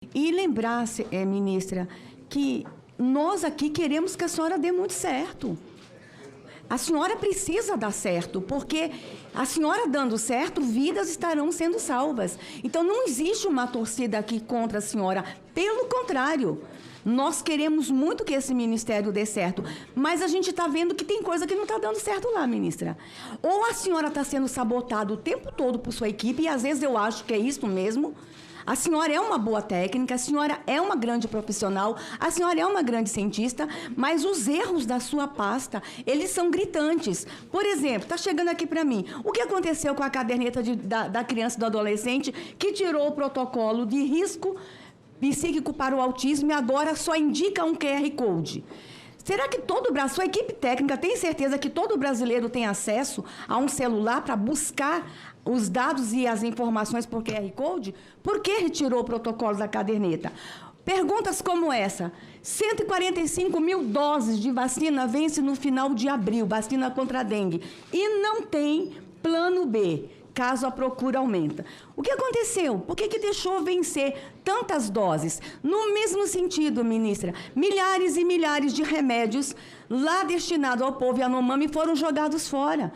E lembrar, ministra, que nós aqui queremos que a senhora dê muito certo. A senhora precisa dar certo, porque a senhora dando certo, vidas estarão sendo salvas. Então, não existe uma torcida aqui contra a senhora. Pelo contrário, nós queremos muito que esse ministério dê certo, mas a gente está vendo que tem coisa que não está dando certo lá, ministra. Ou a senhora está sendo sabotada o tempo todo por sua equipe, e às vezes eu acho que é isso mesmo. A senhora é uma boa técnica, a senhora é uma grande profissional, a senhora é uma grande cientista, mas os erros da sua pasta, eles são gritantes. Por exemplo, está chegando aqui para mim, o que aconteceu com a caderneta da criança e do adolescente que tirou o protocolo de risco psíquico para o autismo e agora só indica um QR Code? Será que sua equipe técnica tem certeza que todo brasileiro tem acesso a um celular para buscar os dados e as informações por QR Code? Por que retirou o protocolo da caderneta? Perguntas como essa: 145 mil doses de vacina vence no final de abril, vacina contra a dengue, e não tem plano B, caso a procura aumenta. O que aconteceu? Por que deixou vencer tantas doses? No mesmo sentido, ministra, milhares e milhares de remédios lá destinados ao povo Yanomami foram jogados fora.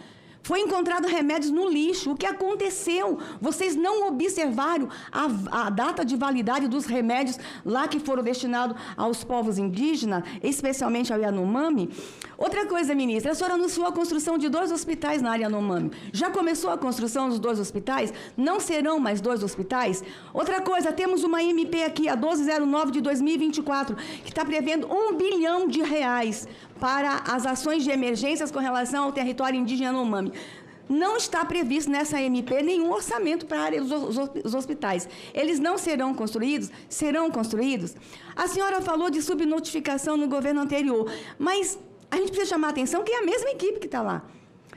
Foi encontrado remédios no lixo. O que aconteceu? Vocês não observaram a data de validade dos remédios lá que foram destinados aos povos indígenas, especialmente ao Yanomami? Outra coisa, ministra, a senhora anunciou a construção de 2 hospitais na área Yanomami. Já começou a construção dos 2 hospitais? Não serão mais 2 hospitais? Outra coisa, temos uma MP aqui, a 1209 de 2024, que está prevendo R$1 bilhão para as ações de emergências com relação ao território indígena Yanomami. Não está previsto nessa MP nenhum orçamento para a área dos hospitais. Eles não serão construídos? Serão construídos? A senhora falou de subnotificação no governo anterior, mas a gente precisa chamar a atenção que é a mesma equipe que está lá.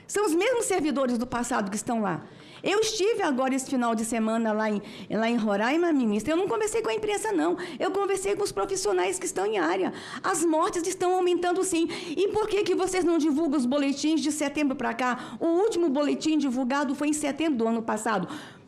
São os mesmos servidores do passado que estão lá. Eu estive agora esse final de semana lá em Roraima, ministra. Eu não conversei com a imprensa, não. Eu conversei com os profissionais que estão em área. As mortes estão aumentando, sim. E por que vocês não divulgam os boletins de setembro para cá? O último boletim divulgado foi em setembro do ano passado.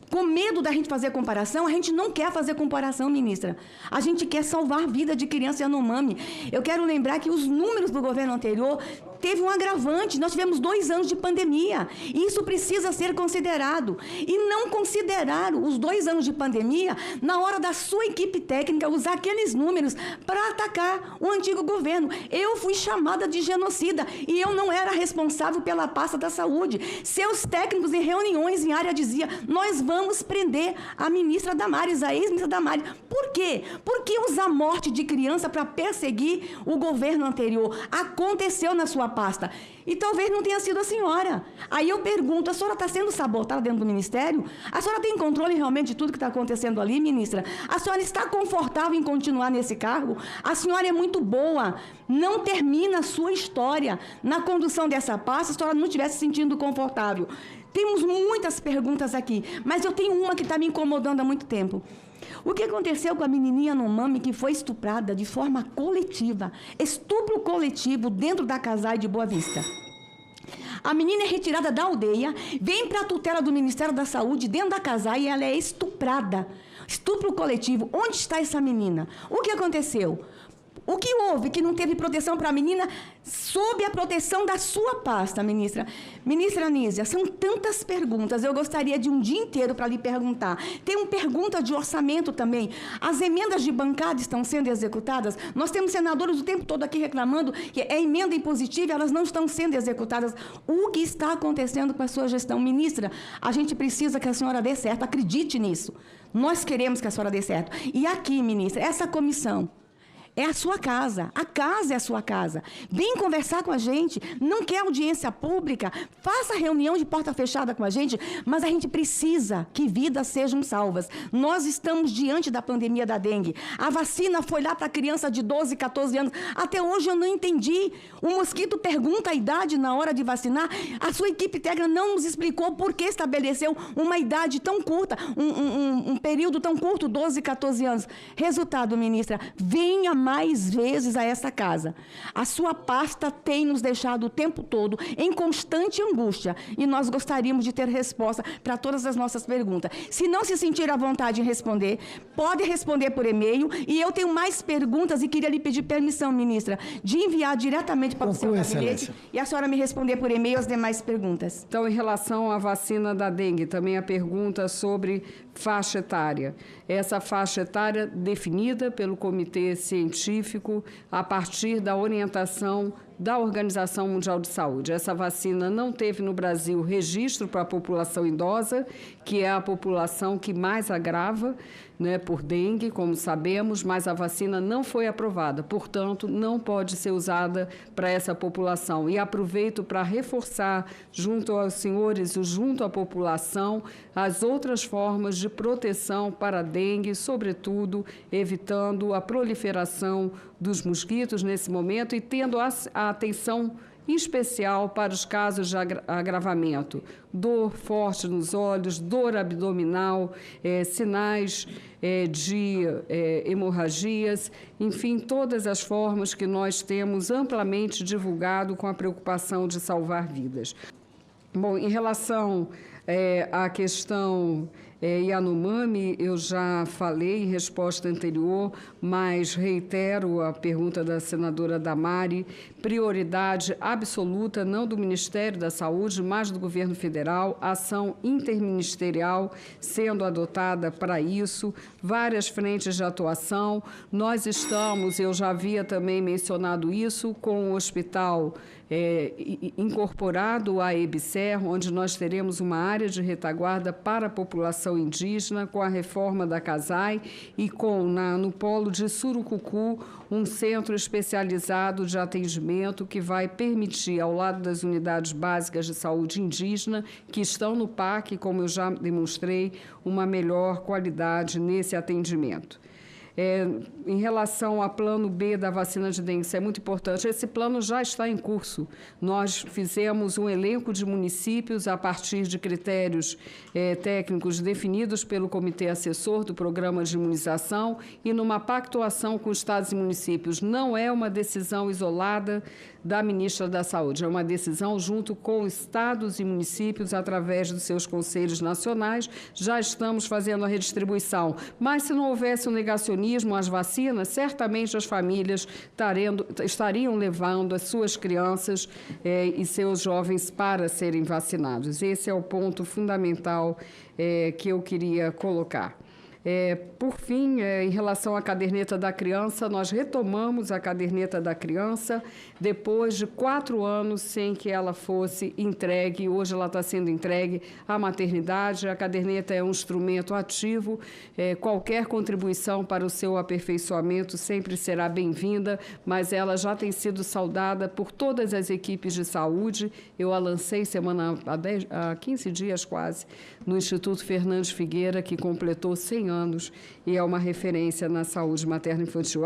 Com medo da gente fazer comparação, a gente não quer fazer comparação, ministra. A gente quer salvar a vida de criança Yanomami. Eu quero lembrar que os números do governo anterior teve um agravante. Nós tivemos 2 anos de pandemia. E isso precisa ser considerado. E não consideraram os 2 anos de pandemia na hora da sua equipe técnica usar aqueles números para atacar o antigo governo. Eu fui chamada de genocida e eu não era responsável pela pasta da saúde. Seus técnicos em reuniões em área diziam: nós vamos prender a ministra Damares, a ex-ministra Damares. Por quê? Por que usar morte de criança para perseguir o governo anterior? Aconteceu na sua pasta. E talvez não tenha sido a senhora. Aí eu pergunto, a senhora está sendo sabotada dentro do ministério? A senhora tem controle realmente de tudo que está acontecendo ali, ministra? A senhora está confortável em continuar nesse cargo? A senhora é muito boa. Não termina a sua história na condução dessa pasta se a senhora não estiver se sentindo confortável. Temos muitas perguntas aqui, mas eu tenho uma que está me incomodando há muito tempo. O que aconteceu com a menininha Yanomami que foi estuprada de forma coletiva? Estupro coletivo dentro da Casai de Boa Vista. A menina é retirada da aldeia, vem para a tutela do Ministério da Saúde dentro da Casai e ela é estuprada. Estupro coletivo. Onde está essa menina? O que aconteceu? O que houve que não teve proteção para a menina sob a proteção da sua pasta, ministra? Ministra Anísia, são tantas perguntas, eu gostaria de um dia inteiro para lhe perguntar. Tem uma pergunta de orçamento também. As emendas de bancada estão sendo executadas? Nós temos senadores o tempo todo aqui reclamando que é emenda impositiva, elas não estão sendo executadas. O que está acontecendo com a sua gestão? Ministra, a gente precisa que a senhora dê certo, acredite nisso. Nós queremos que a senhora dê certo. E aqui, ministra, essa comissão é a sua casa. A casa é a sua casa. Vem conversar com a gente. Não quer audiência pública? Faça reunião de porta fechada com a gente, mas a gente precisa que vidas sejam salvas. Nós estamos diante da pandemia da dengue. A vacina foi lá para criança de 12, 14 anos. Até hoje eu não entendi. O mosquito pergunta a idade na hora de vacinar. A sua equipe técnica não nos explicou por que estabeleceu uma idade tão curta, um período tão curto, 12, 14 anos. Resultado, ministra, venha mais vezes a essa casa. A sua pasta tem nos deixado o tempo todo em constante angústia e nós gostaríamos de ter resposta para todas as nossas perguntas. Se não se sentir à vontade em responder, pode responder por e-mail, e eu tenho mais perguntas e queria lhe pedir permissão, ministra, de enviar diretamente para o seu gabinete e a senhora me responder por e-mail as demais perguntas. Então, em relação à vacina da dengue, também a pergunta sobre faixa etária. Essa faixa etária definida pelo Comitê Científico a partir da orientação da Organização Mundial de Saúde. Essa vacina não teve no Brasil registro para a população idosa, que é a população que mais agrava, né, por dengue, como sabemos, mas a vacina não foi aprovada, portanto, não pode ser usada para essa população. E aproveito para reforçar, junto aos senhores e junto à população, as outras formas de proteção para a dengue, sobretudo evitando a proliferação dos mosquitos nesse momento e tendo a atenção especial para os casos de agravamento. Dor forte nos olhos, dor abdominal, sinais de hemorragias, enfim, todas as formas que nós temos amplamente divulgado com a preocupação de salvar vidas. Bom, em relação à questão Yanomami, eu já falei em resposta anterior, mas reitero a pergunta da senadora Damari, prioridade absoluta não do Ministério da Saúde, mas do governo federal, ação interministerial sendo adotada para isso, várias frentes de atuação. Nós estamos, eu já havia também mencionado isso, com o hospital incorporado à EBSER, onde nós teremos uma área de retaguarda para a população indígena, com a reforma da CASAI e com, no polo de Surucucu, um centro especializado de atendimento que vai permitir, ao lado das unidades básicas de saúde indígena, que estão no PAC, como eu já demonstrei, uma melhor qualidade nesse atendimento. Em relação ao plano B da vacina de dengue, isso é muito importante. Esse plano já está em curso. Nós fizemos um elenco de municípios a partir de critérios técnicos definidos pelo Comitê Assessor do Programa de Imunização e numa pactuação com estados e municípios. Não é uma decisão isolada da ministra da Saúde, é uma decisão junto com estados e municípios através dos seus conselhos nacionais. Já estamos fazendo a redistribuição. Mas se não houvesse um negacionismo às vacinas, certamente as famílias estariam levando as suas crianças e seus jovens para serem vacinados. Esse é o ponto fundamental que eu queria colocar. Por fim, em relação à caderneta da criança, nós retomamos a caderneta da criança depois de 4 anos sem que ela fosse entregue. Hoje ela está sendo entregue à maternidade. A caderneta é um instrumento ativo. Qualquer contribuição para o seu aperfeiçoamento sempre será bem-vinda, mas ela já tem sido saudada por todas as equipes de saúde. Eu a lancei há 15 dias quase, no Instituto Fernandes Figueira, que completou 100 anos e é uma referência na saúde materno-infantil.